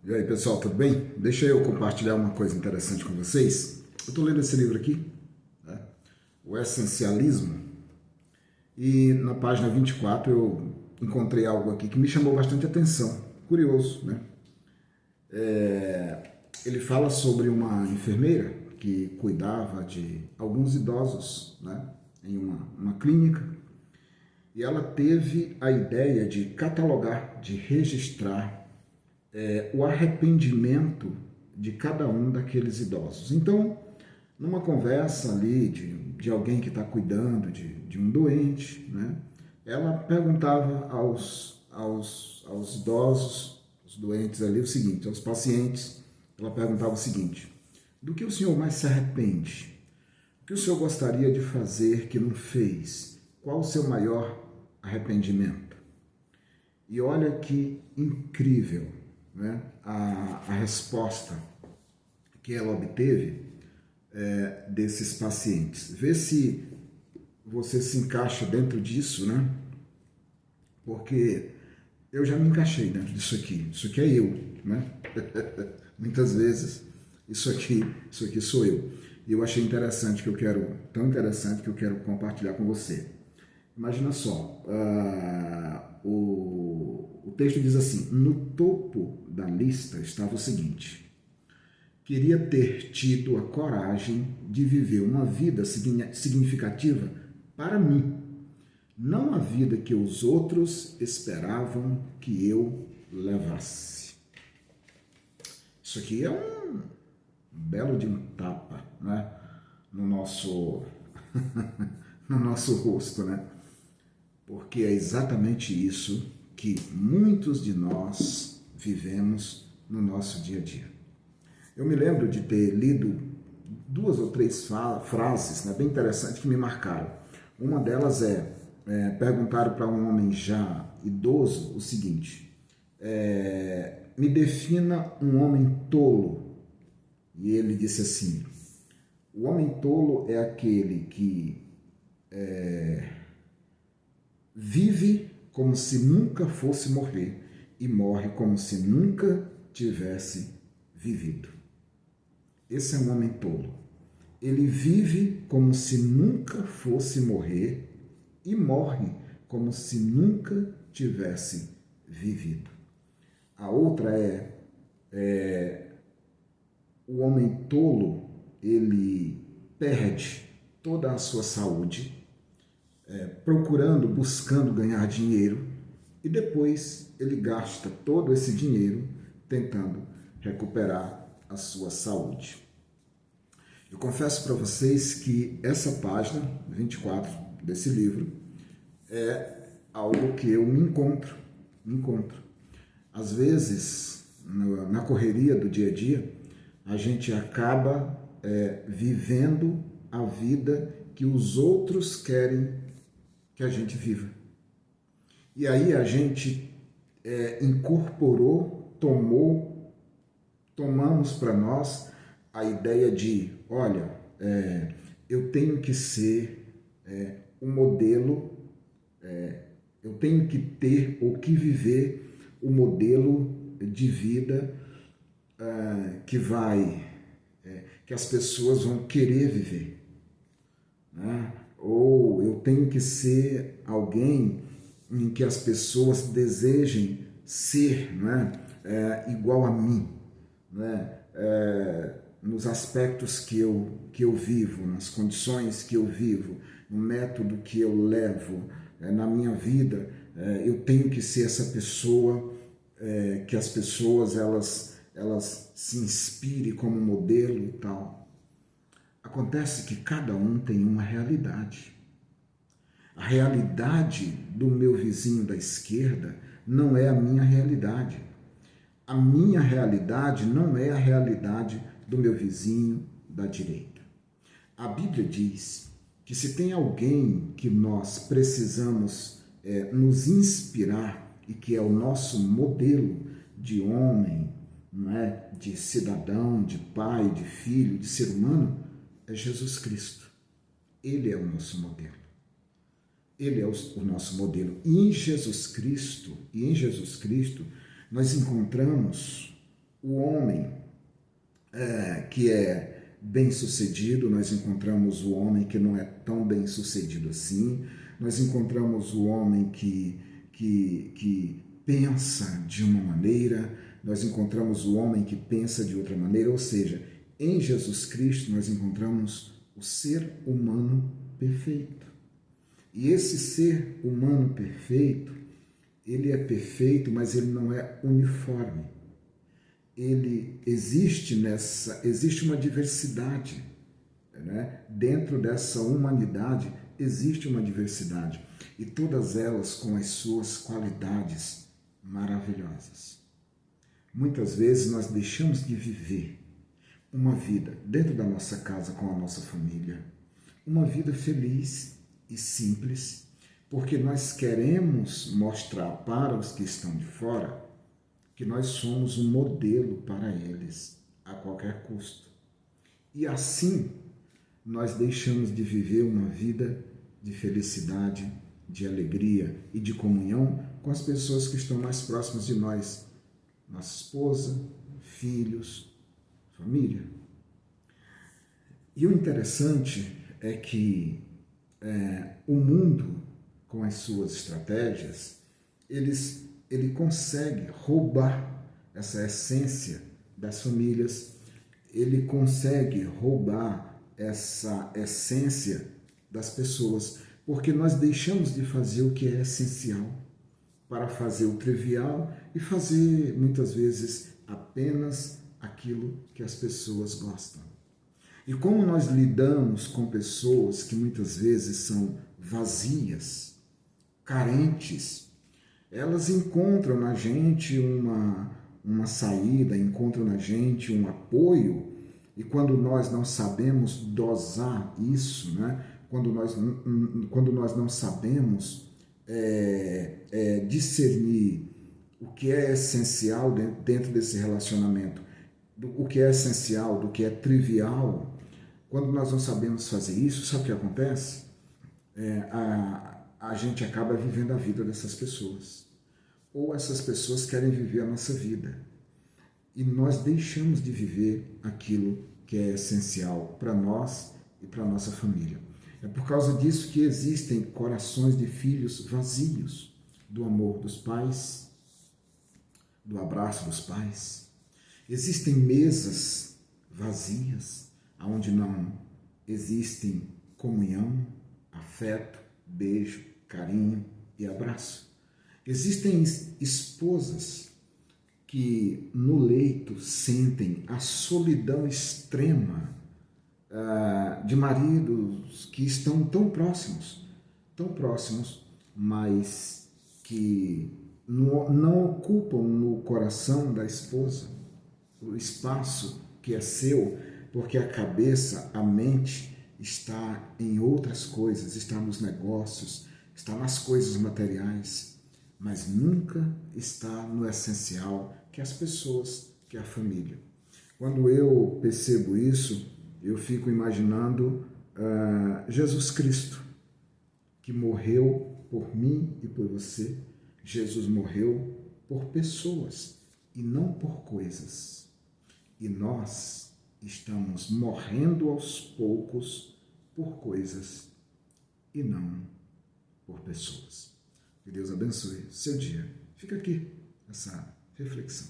E aí, pessoal, tudo bem? Deixa eu compartilhar uma coisa interessante com vocês. Eu estou lendo esse livro aqui, né? O Essencialismo, e na página 24 eu encontrei algo aqui que me chamou bastante atenção. Curioso, né? Ele fala sobre uma enfermeira que cuidava de alguns idosos, né? Em uma clínica, e ela teve a ideia de catalogar, de registrar o arrependimento de cada um daqueles idosos. Então, numa conversa ali de alguém que está cuidando de um doente, né, ela perguntava aos idosos, os doentes ali, o seguinte, aos pacientes, ela perguntava o seguinte: do que o senhor mais se arrepende? O que o senhor gostaria de fazer que não fez? Qual o seu maior arrependimento? E olha que incrível, né, a resposta que ela obteve desses pacientes. Vê se você se encaixa dentro disso, né? Porque eu já me encaixei dentro disso aqui. Isso aqui é eu, né? Muitas vezes isso aqui sou eu. E eu achei tão interessante que eu quero compartilhar com você. Imagina só, o texto diz assim: no topo da lista estava o seguinte: queria ter tido a coragem de viver uma vida significativa para mim, não a vida que os outros esperavam que eu levasse. Isso aqui é um belo de um tapa, né, no nosso no nosso rosto, né? Porque é exatamente isso que muitos de nós vivemos no nosso dia a dia. Eu me lembro de ter lido duas ou três frases, né, bem interessantes que me marcaram. Uma delas perguntaram para um homem já idoso o seguinte: me defina um homem tolo. E ele disse assim: o homem tolo é aquele que vive como se nunca fosse morrer e morre como se nunca tivesse vivido. Esse é um homem tolo. Ele vive como se nunca fosse morrer e morre como se nunca tivesse vivido. A outra o homem tolo, ele perde toda a sua saúde, buscando ganhar dinheiro, e depois ele gasta todo esse dinheiro tentando recuperar a sua saúde. Eu confesso para vocês que essa página 24 desse livro é algo que eu me encontro. Às vezes, na correria do dia a dia, a gente acaba vivendo a vida que os outros querem que a gente viva. E aí a gente tomamos para nós a ideia de, olha, eu tenho que ser um modelo, eu tenho que ter ou que viver o modelo de vida que as pessoas vão querer viver, né? Ou eu tenho que ser alguém em que as pessoas desejem ser, né? Igual a mim, né? Nos aspectos que eu vivo, nas condições que eu vivo, no método que eu levo na minha vida, eu tenho que ser essa pessoa que as pessoas elas se inspirem como modelo e tal. Acontece que cada um tem uma realidade. A realidade do meu vizinho da esquerda não é a minha realidade. A minha realidade não é a realidade do meu vizinho da direita. A Bíblia diz que se tem alguém que nós precisamos nos inspirar e que é o nosso modelo de homem, não é? De cidadão, de pai, de filho, de ser humano, é Jesus Cristo. Ele é o nosso modelo. Ele é o nosso modelo. E em Jesus Cristo, nós encontramos o homem que é bem-sucedido, nós encontramos o homem que não é tão bem-sucedido assim, nós encontramos o homem que pensa de uma maneira, nós encontramos o homem que pensa de outra maneira, ou seja, em Jesus Cristo nós encontramos o ser humano perfeito. E esse ser humano perfeito, ele é perfeito, mas ele não é uniforme. Existe uma diversidade, né? Dentro dessa humanidade existe uma diversidade, e todas elas com as suas qualidades maravilhosas. Muitas vezes nós deixamos de viver uma vida dentro da nossa casa com a nossa família, uma vida feliz e simples, porque nós queremos mostrar para os que estão de fora que nós somos um modelo para eles a qualquer custo. E assim nós deixamos de viver uma vida de felicidade, de alegria e de comunhão com as pessoas que estão mais próximas de nós, nossa esposa, filhos, família. E o interessante é que o mundo, com as suas estratégias, ele consegue roubar essa essência das famílias, ele consegue roubar essa essência das pessoas, porque nós deixamos de fazer o que é essencial para fazer o trivial e fazer, muitas vezes, apenas aquilo que as pessoas gostam. E como nós lidamos com pessoas que muitas vezes são vazias, carentes, elas encontram na gente uma saída, encontram na gente um apoio, e quando nós não sabemos dosar isso, né? quando nós não sabemos discernir o que é essencial dentro desse relacionamento, o que é essencial, do que é trivial, quando nós não sabemos fazer isso, sabe o que acontece? A gente acaba vivendo a vida dessas pessoas. Ou essas pessoas querem viver a nossa vida. E nós deixamos de viver aquilo que é essencial para nós e para a nossa família. É por causa disso que existem corações de filhos vazios do amor dos pais, do abraço dos pais. Existem mesas vazias, onde não existem comunhão, afeto, beijo, carinho e abraço. Existem esposas que no leito sentem a solidão extrema de maridos que estão tão próximos, mas que não ocupam no coração da esposa o espaço que é seu, porque a cabeça, a mente está em outras coisas, está nos negócios, está nas coisas materiais, mas nunca está no essencial, que é as pessoas, que é a família. Quando eu percebo isso, eu fico imaginando Jesus Cristo, que morreu por mim e por você. Jesus morreu por pessoas e não por coisas. E nós estamos morrendo aos poucos por coisas e não por pessoas. Que Deus abençoe seu dia. Fica aqui essa reflexão.